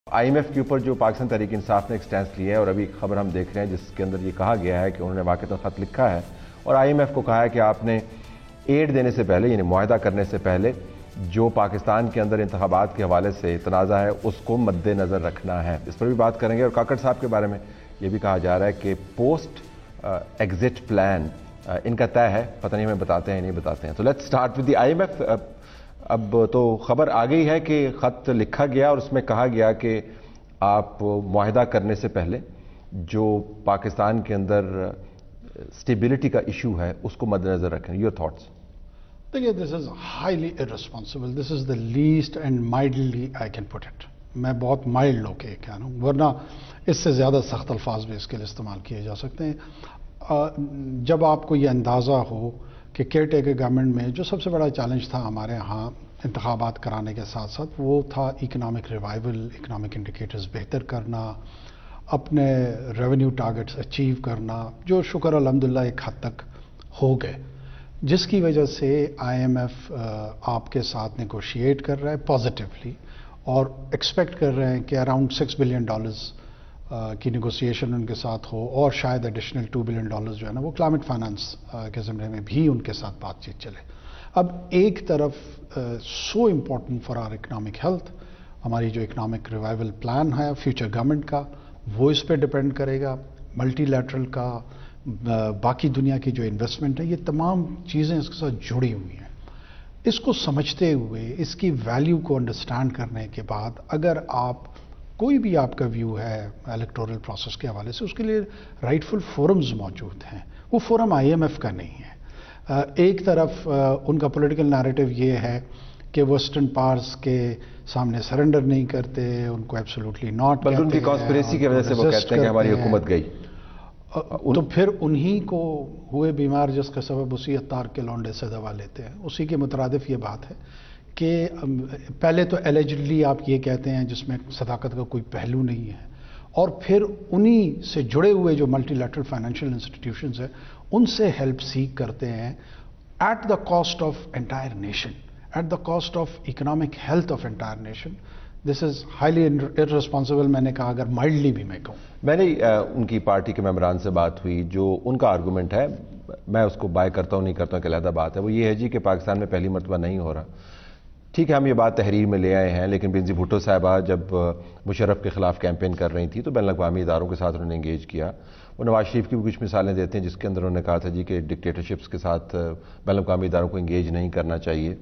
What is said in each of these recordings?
IMF کے اوپر جو پاکستان تحریک انصاف نے ایک سٹینس لیا ہے اور ابھی خبر ہم دیکھ رہے ہیں جس کے اندر یہ کہا گیا ہے کہ انہوں نے واقعتاً خط لکھا ہے اور IMF کو کہا ہے کہ آپ نے ایڈ دینے سے پہلے یعنی معاہدہ کرنے سے پہلے جو پاکستان کے اندر انتخابات کے حوالے سے تنازع ہے اس کو مد نظر رکھنا ہے. اس پر بھی بات کریں گے. اور کاکڑ صاحب کے بارے میں یہ بھی کہا جا رہا ہے کہ پوسٹ ایگزٹ پلان ان کا طے ہے, پتہ نہیں ہمیں بتاتے ہیں نہیں بتاتے ہیں. تو let's start with the IMF. اب تو خبر آ گئی ہے کہ خط لکھا گیا اور اس میں کہا گیا کہ آپ معاہدہ کرنے سے پہلے جو پاکستان کے اندر اسٹیبلٹی کا ایشو ہے اس کو مد نظر رکھیں. Your thoughts? دیکھیے, this is highly irresponsible. This is the least and mildly I can put it. میں بہت مائلڈ ہو کے کہہ رہا ہوں, ورنہ اس سے زیادہ سخت الفاظ بھی اس کے لیے استعمال کیے جا سکتے ہیں. جب آپ کو یہ اندازہ ہو کہ کیئر ٹیکر گورنمنٹ میں جو سب سے بڑا چیلنج تھا ہمارے ہاں انتخابات کرانے کے ساتھ ساتھ وہ تھا اکنامک ریوائول, اکنامک انڈیکیٹرز بہتر کرنا, اپنے ریونیو ٹارگٹس اچیو کرنا, جو شکر الحمدللہ ایک حد تک ہو گئے, جس کی وجہ سے IMF آپ کے ساتھ نیگوشیٹ کر رہا ہے پازیٹیولی اور ایکسپیکٹ کر رہے ہیں کہ اراؤنڈ $6 بلین کی نیگوسیشن ان کے ساتھ ہو اور شاید ایڈیشنل $2 بلین جو ہے نا وہ کلائمیٹ فائنانس کے ضمن میں بھی ان کے ساتھ بات چیت چلے. اب ایک طرف so important for our economic health ہماری جو اکنامک ریوائول پلان ہے فیوچر گورنمنٹ کا وہ اس پہ ڈپینڈ کرے گا, ملٹی لیٹرل کا, باقی دنیا کی جو انویسٹمنٹ ہے, یہ تمام چیزیں اس کے ساتھ جڑی ہوئی ہیں. اس کو سمجھتے ہوئے اس کی ویلیو کو انڈرسٹینڈ کرنے کے بعد اگر آپ کوئی بھی آپ کا ویو ہے الیکٹورل پروسیس کے حوالے سے اس کے لیے رائٹفل فورمز موجود ہیں. وہ فورم IMF کا نہیں ہے. ایک طرف ان کا پولیٹیکل نیریٹو یہ ہے کہ ویسٹرن پاورز کے سامنے سرنڈر نہیں کرتے, ان کو ایبسولوٹلی ناٹ, بلکہ ان کی کانسپریسی کی وجہ سے وہ کہتے ہیں کہ ہماری حکومت گئی. تو پھر انہی کو ہوئے بیمار جس کا سبب اسی عطار کے لونڈے سے دوا لیتے ہیں. اسی کے مترادف یہ بات ہے کہ پہلے تو ایلیجڈلی آپ یہ کہتے ہیں جس میں صداقت کا کوئی پہلو نہیں ہے, اور پھر انہی سے جڑے ہوئے جو ملٹی لیٹرل فائنینشیل انسٹیٹیوشنز ہیں ان سے ہیلپ سیک کرتے ہیں at the cost of entire nation, at the cost of economic health of entire nation. This is highly irresponsible. میں نے کہا اگر مائلڈلی بھی میں کہوں. میں نے ان کی پارٹی کے ممبران سے بات ہوئی, جو ان کا آرگومنٹ ہے میں اس کو بائی کرتا ہوں نہیں کرتا ہوں کہ علیحدہ بات ہے, وہ یہ ہے جی کہ پاکستان میں پہلی مرتبہ نہیں ہو رہا. ٹھیک ہے, ہم یہ بات تحریر میں لے آئے ہیں, لیکن بینظیر بھٹو صاحبہ جب مشرف کے خلاف کیمپین کر رہی تھی تو بین الاقوامی اداروں کے ساتھ انہوں نے انگیج کیا. وہ نواز شریف کی بھی کچھ مثالیں دیتے ہیں جس کے اندر انہوں نے کہا تھا جی کہ ڈکٹیٹرشپس کے ساتھ بین الاقوامی اداروں کو انگیج نہیں کرنا چاہیے.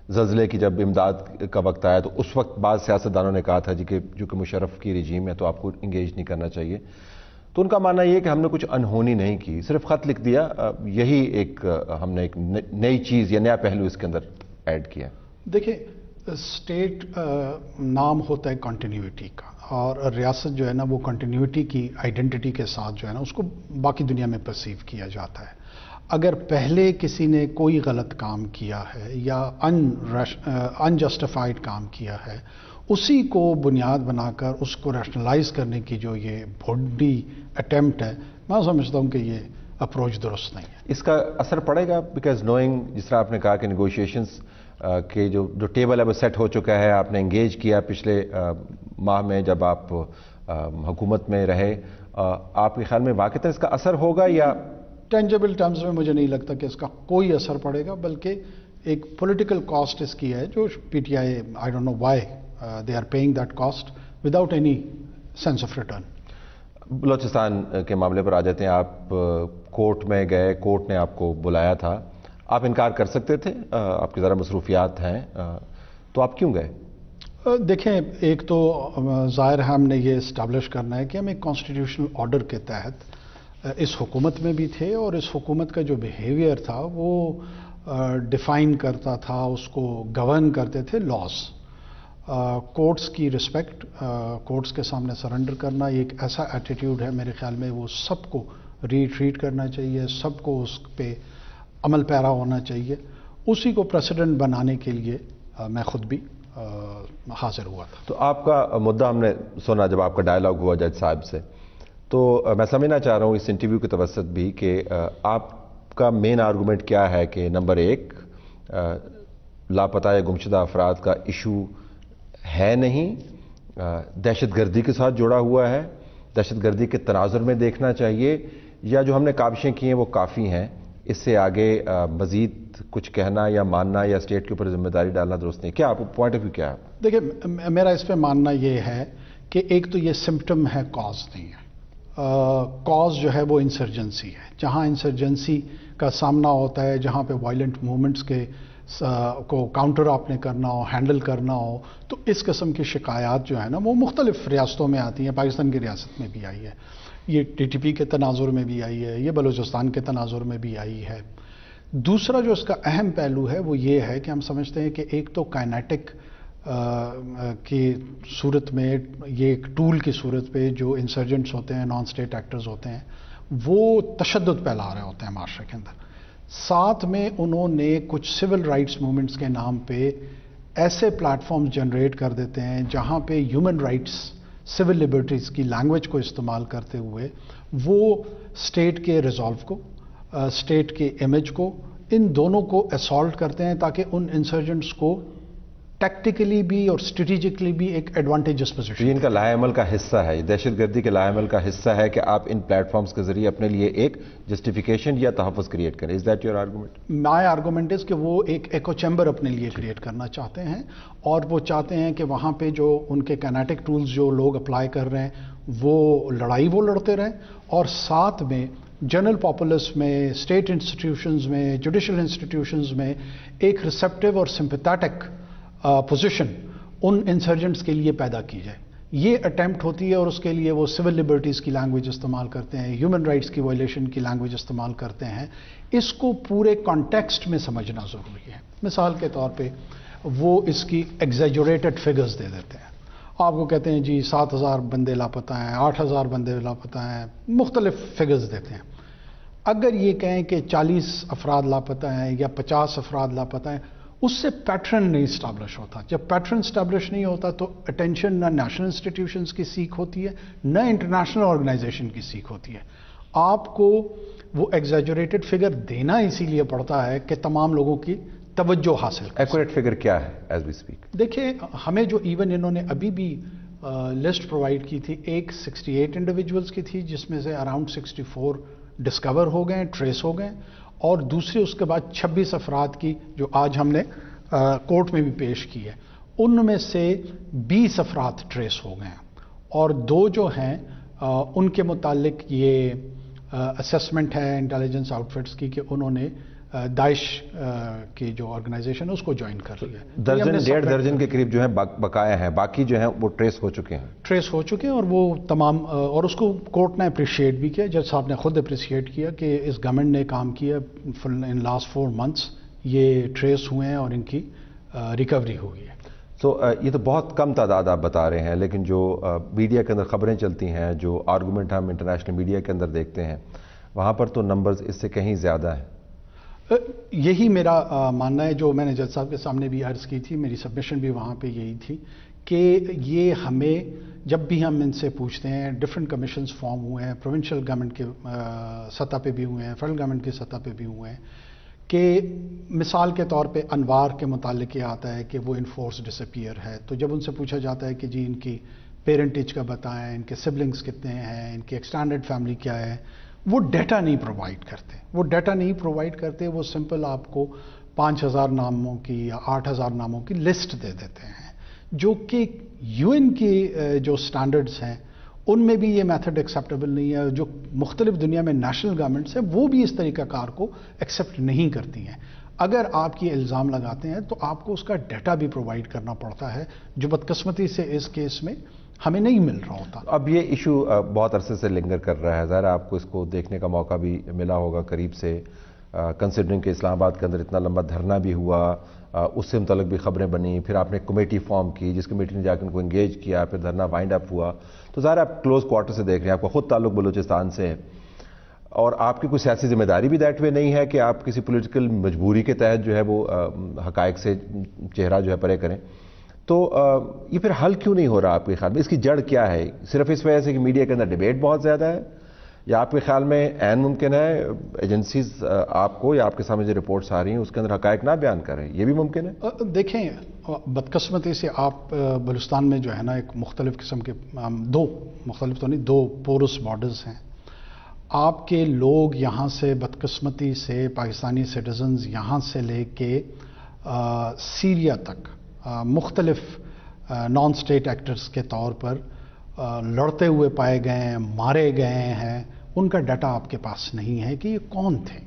زلزلے کی جب امداد کا وقت آیا تو اس وقت بعض سیاستدانوں نے کہا تھا جی کہ جو کہ مشرف کی رجیم ہے تو آپ کو انگیج نہیں کرنا چاہیے. تو ان کا ماننا یہ ہے کہ ہم نے کچھ انہونی نہیں کی, صرف خط لکھ دیا, یہی ایک ہم نے ایک نئی چیز یا نیا پہلو اس کے اندر ایڈ کیا. دیکھیں, اسٹیٹ نام ہوتا ہے کنٹینیوٹی کا, اور ریاست جو ہے نا وہ کنٹینیوٹی کی آئیڈینٹی کے ساتھ جو ہے نا اس کو باقی دنیا میں پرسیو کیا جاتا ہے. اگر پہلے کسی نے کوئی غلط کام کیا ہے یا انجسٹیفائڈ کام کیا ہے, اسی کو بنیاد بنا کر اس کو ریشنلائز کرنے کی جو یہ بھونڈی اٹیمپٹ ہے, میں سمجھتا ہوں کہ یہ اپروچ درست نہیں ہے. اس کا اثر پڑے گا بیکاز نوئنگ, جس طرح آپ نے کہا کہ نیگوشیشنز کہ جو ٹیبل ہے وہ سیٹ ہو چکا ہے, آپ نے انگیج کیا پچھلے ماہ میں جب آپ حکومت میں رہے, آپ کے خیال میں واقعتاً اس کا اثر ہوگا یا ٹینجیبل ٹرمز میں مجھے نہیں لگتا کہ اس کا کوئی اثر پڑے گا, بلکہ ایک پولیٹیکل کاسٹ اس کی ہے جو PTI I don't know why they are paying that cost without any sense of return. Balochistan کے معاملے پر آ جاتے ہیں. آپ کورٹ میں گئے, کورٹ نے آپ کو بلایا تھا, آپ انکار کر سکتے تھے, آپ کی ذرا مصروفیات ہیں, تو آپ کیوں گئے؟ دیکھیں, ایک تو ظاہر ہے ہم نے یہ اسٹیبلش کرنا ہے کہ ہم ایک کانسٹیٹیوشنل آرڈر کے تحت اس حکومت میں بھی تھے, اور اس حکومت کا جو بیہیویئر تھا وہ ڈیفائن کرتا تھا, اس کو گورن کرتے تھے لاز. کورٹس کی رسپیکٹ, کورٹس کے سامنے سرنڈر کرنا, ایک ایسا ایٹیٹیوڈ ہے میرے خیال میں وہ سب کو ریٹریٹ کرنا چاہیے, سب کو اس پہ عمل پیرا ہونا چاہیے. اسی کو پریسیڈنٹ بنانے کے لیے میں خود بھی حاضر ہوا تھا. تو آپ کا مدعا ہم نے سنا جب آپ کا ڈائلاگ ہوا جج صاحب سے, تو میں سمجھنا چاہ رہا ہوں اس انٹرویو کے توسط بھی کہ آپ کا مین آرگومنٹ کیا ہے کہ نمبر 1 لاپتہ یا گمشدہ افراد کا ایشو ہے نہیں, دہشت گردی کے ساتھ جڑا ہوا ہے؟ دہشت گردی کے تناظر میں دیکھنا چاہیے، یا جو ہم نے کاوشیں کی ہیں وہ کافی ہیں، اس سے آگے مزید کچھ کہنا یا ماننا یا اسٹیٹ کے اوپر ذمہ داری ڈالنا درست نہیں؟ کیا آپ پوائنٹ آف ویو کیا ہے؟ دیکھیں، میرا اس پہ ماننا یہ ہے کہ ایک تو یہ سمپٹم ہے، کاز نہیں ہے۔ کاز جو ہے وہ انسرجنسی ہے۔ جہاں انسرجنسی کا سامنا ہوتا ہے، جہاں پہ وائلنٹ موومنٹس کو کاؤنٹر آپ نے کرنا ہو، ہینڈل کرنا ہو، تو اس قسم کی شکایات جو ہے نا وہ مختلف ریاستوں میں آتی ہیں۔ پاکستان کی ریاست میں بھی آئی ہے، یہ ٹی ٹی پی کے تناظر میں بھی آئی ہے، یہ بلوچستان کے تناظر میں بھی آئی ہے۔ دوسرا جو اس کا اہم پہلو ہے وہ یہ ہے کہ ہم سمجھتے ہیں کہ ایک تو کائنیٹک کی صورت میں، یہ ایک ٹول کی صورت پہ جو انسرجنٹس ہوتے ہیں، نان اسٹیٹ ایکٹرز ہوتے ہیں، وہ تشدد پھیلا رہے ہوتے ہیں معاشرے کے اندر۔ ساتھ میں انہوں نے کچھ سول رائٹس موومنٹس کے نام پہ ایسے پلیٹ فارمز جنریٹ کر دیتے ہیں جہاں پہ ہیومن رائٹس، سول لبرٹیز کی لینگویج کو استعمال کرتے ہوئے وہ اسٹیٹ کے ریزالو کو، اسٹیٹ کے امیج کو، ان دونوں کو اسالٹ کرتے ہیں تاکہ ان انسرجنٹس کو ٹیکٹیکلی بھی اور اسٹریٹجکلی بھی ایک ایڈوانٹیجس پوزیشن۔ ان کا لاہ عمل کا حصہ ہے، یہ دہشت گردی کے لاہ عمل کا حصہ ہے کہ آپ ان پلیٹ فارمز کے ذریعے اپنے لیے ایک جسٹیفیکیشن یا تحفظ کریٹ کریں۔ Is that your argument? My argument is کہ وہ ایک ایکو چیمبر اپنے لیے کریٹ کرنا چاہتے ہیں، اور وہ چاہتے ہیں کہ وہاں پہ جو ان کے کائنیٹک ٹولز جو لوگ اپلائی کر رہے ہیں وہ لڑائی وہ لڑتے رہیں، اور ساتھ میں جنرل پاپولس میں، اسٹیٹ انسٹیٹیوشنز میں، جوڈیشل انسٹیٹیوشنز میں ایک ریسیپٹیو اور سمپیتھیٹک پوزیشن ان انسرجنٹس کے لیے پیدا کی جائے۔ یہ اٹیمپٹ ہوتی ہے، اور اس کے لیے وہ سول لبرٹیز کی لینگویج استعمال کرتے ہیں، ہیومن رائٹس کی وائلیشن کی لینگویج استعمال کرتے ہیں۔ اس کو پورے کانٹیکسٹ میں سمجھنا ضروری ہے۔ مثال کے طور پہ وہ اس کی ایگزیجوریٹڈ فگرز دے دیتے ہیں، آپ کو کہتے ہیں جی 7,000 بندے لاپتہ ہیں، 8,000 بندے لاپتہ ہیں، مختلف فگرز دیتے ہیں۔ اگر یہ کہیں کہ 40 افراد لاپتہ ہیں یا 50 افراد لاپتہ ہیں، اس سے پیٹرن نہیں اسٹیبلش ہوتا۔ جب پیٹرن اسٹیبلش نہیں ہوتا تو اٹینشن نہ نیشنل انسٹیٹیوشنز کی سیکھ ہوتی ہے، نہ انٹرنیشنل آرگنائزیشن کی سیکھ ہوتی ہے۔ آپ کو وہ ایگزیجوریٹڈ فگر دینا اسی لیے پڑتا ہے کہ تمام لوگوں کی توجہ حاصل کریں۔ ایکوریٹ فگر کیا ہے ایز وی اسپیک؟ دیکھیں، ہمیں جو ایون انہوں نے ابھی بھی لسٹ پرووائڈ کی تھی، ایک 68 انڈیویجولز کی تھی، جس میں سے اراؤنڈ 64 ڈسکور ہو گئے، ٹریس ہو گئے، اور دوسری اس کے بعد 26 افراد کی جو آج ہم نے کورٹ میں بھی پیش کی ہے، ان میں سے 20 افراد ٹریس ہو گئے ہیں، اور 2 جو ہیں ان کے متعلق یہ اسیسمنٹ ہے انٹیلیجنس آؤٹ فٹس کی کہ انہوں نے داعش کی جو آرگنائزیشن ہے اس کو جوائن کر لیا ہے۔ درجن 1.5 درجن کے قریب جو ہیں بقایا ہیں، باقی جو ہیں وہ ٹریس ہو چکے ہیں، اور وہ تمام، اور اس کو کورٹ نے اپریشیٹ بھی کیا، جج صاحب نے خود اپریشیٹ کیا کہ اس گورنمنٹ نے کام کیا ان لاسٹ 4 months، یہ ٹریس ہوئے ہیں اور ان کی ریکوری ہوئی ہے۔ یہ تو بہت کم تعداد آپ بتا رہے ہیں، لیکن جو میڈیا کے اندر خبریں چلتی ہیں، جو آرگومنٹ ہم انٹرنیشنل میڈیا کے اندر دیکھتے ہیں، وہاں پر تو نمبرز اس سے کہیں زیادہ ہیں۔ یہی میرا ماننا ہے، جو میں نے جج صاحب کے سامنے بھی عرض کی تھی، میری سبمیشن بھی وہاں پہ یہی تھی کہ یہ ہمیں جب بھی ہم ان سے پوچھتے ہیں، ڈفرینٹ کمیشنز فارم ہوئے ہیں، پروونشل گورنمنٹ کے سطح پہ بھی ہوئے ہیں، فیڈرل گورنمنٹ کی سطح پہ بھی ہوئے ہیں، کہ مثال کے طور پہ انوار کے متعلق یہ آتا ہے کہ وہ انفورس ڈسپیئر ہے، تو جب ان سے پوچھا جاتا ہے کہ جی ان کی پیرنٹیج کا بتائیں، ان کے سبلنگز کتنے ہیں، ان کی ایکسٹینڈڈ فیملی کیا ہے، وہ ڈیٹا نہیں پرووائڈ کرتے، وہ سمپل آپ کو 5,000 ناموں کی یا 8,000 ناموں کی لسٹ دے دیتے ہیں، جو کہ UN کی جو سٹینڈرڈز ہیں ان میں بھی یہ میتھڈ ایکسیپٹیبل نہیں ہے۔ جو مختلف دنیا میں نیشنل گورنمنٹس ہیں وہ بھی اس طریقہ کار کو ایکسیپٹ نہیں کرتی ہیں۔ اگر آپ کی الزام لگاتے ہیں تو آپ کو اس کا ڈیٹا بھی پرووائڈ کرنا پڑتا ہے، جو بدقسمتی سے اس کیس میں ہمیں نہیں مل رہا ہوتا۔ اب یہ ایشو بہت عرصے سے لنگر کر رہا ہے، ظاہر آپ کو اس کو دیکھنے کا موقع بھی ملا ہوگا قریب سے، کنسیڈرنگ کہ اسلام آباد کے اندر اتنا لمبا دھرنا بھی ہوا، اس سے متعلق بھی خبریں بنی، پھر آپ نے کمیٹی فارم کی، جس کمیٹی نے جا کے ان کو انگیج کیا، پھر دھرنا وائنڈ اپ ہوا، تو ظاہر آپ کلوز کوارٹر سے دیکھ رہے ہیں، آپ کا خود تعلق بلوچستان سے ہے، اور آپ کی کوئی سیاسی ذمہ داری بھی دیٹ وے نہیں ہے کہ آپ کسی پولیٹیکل مجبوری کے تحت جو ہے وہ حقائق سے چہرہ جو ہے پرے کریں، تو یہ پھر حل کیوں نہیں ہو رہا آپ کے خیال میں؟ اس کی جڑ کیا ہے؟ صرف اس وجہ سے کہ میڈیا کے اندر ڈیبیٹ بہت زیادہ ہے، یا آپ کے خیال میں عین ممکن ہے ایجنسیز آپ کو یا آپ کے سامنے جو رپورٹس آ رہی ہیں اس کے اندر حقائق نہ بیان کریں؟ یہ بھی ممکن ہے؟ دیکھیں بدقسمتی سے آپ بلوچستان میں جو ہے نا ایک مختلف قسم کے دو مختلف تو نہیں، دو پورس بارڈرز ہیں. آپ کے لوگ یہاں سے بدقسمتی سے پاکستانی سٹیزنز یہاں سے لے کے سیریا تک مختلف نان اسٹیٹ ایکٹرز کے طور پر لڑتے ہوئے پائے گئے ہیں، مارے گئے ہیں. ان کا ڈیٹا آپ کے پاس نہیں ہے کہ یہ کون تھے.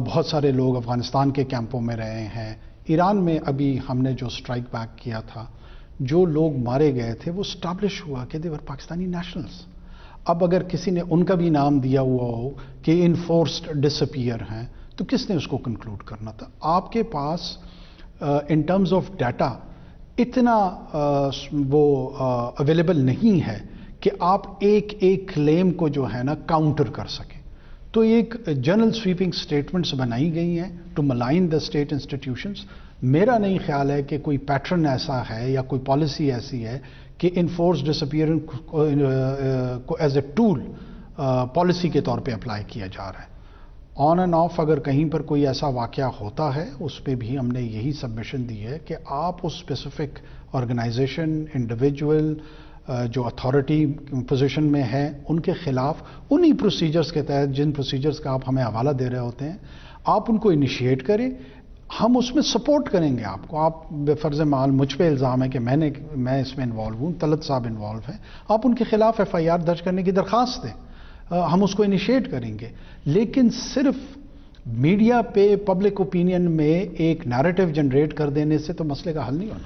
بہت سارے لوگ افغانستان کے کیمپوں میں رہے ہیں. ایران میں ابھی ہم نے جو اسٹرائک بیک کیا تھا، جو لوگ مارے گئے تھے وہ اسٹیبلش ہوا کہ دے ور پاکستانی نیشنلز. اب اگر کسی نے ان کا بھی نام دیا ہوا ہو کہ انفورسڈ ڈس اپیئر ہیں تو کس نے اس کو کنکلوڈ کرنا تھا؟ آپ کے پاس ان ٹرمز آف ڈیٹا اتنا وہ اویلیبل نہیں ہے کہ آپ ایک ایک کلیم کو جو ہے نا کاؤنٹر کر سکیں. تو ایک جنرل سویپنگ سٹیٹمنٹس بنائی گئی ہیں ٹو ملائن دا اسٹیٹ انسٹیٹیوشنس. میرا نہیں خیال ہے کہ کوئی پیٹرن ایسا ہے یا کوئی پالیسی ایسی ہے کہ انفورس ڈس اپیئرنس کو ایز اے ٹول پالیسی کے طور پہ اپلائی کیا جا رہا ہے. آن اینڈ آف اگر کہیں پر کوئی ایسا واقعہ ہوتا ہے اس پہ بھی ہم نے یہی سبمیشن دی ہے کہ آپ اس اسپیسیفک آرگنائزیشن انڈیویجول جو اتھارٹی پوزیشن میں ہے ان کے خلاف انہی پروسیجرز کے تحت جن پروسیجرز کا آپ ہمیں حوالہ دے رہے ہوتے ہیں آپ ان کو انیشیٹ کریں. ہم اس میں سپورٹ کریں گے آپ کو. آپ بے فرض محال مجھ پہ الزام ہے کہ میں اس میں انوالو ہوں، طلعت صاحب انوالو ہیں، آپ ان کے خلاف ایف آئی آر درج کرنے کی درخواست دیں، ہم اس کو انیشیٹ کریں گے. لیکن صرف میڈیا پہ پبلک اوپینین میں ایک نیریٹو جنریٹ کر دینے سے تو مسئلے کا حل نہیں ہونا.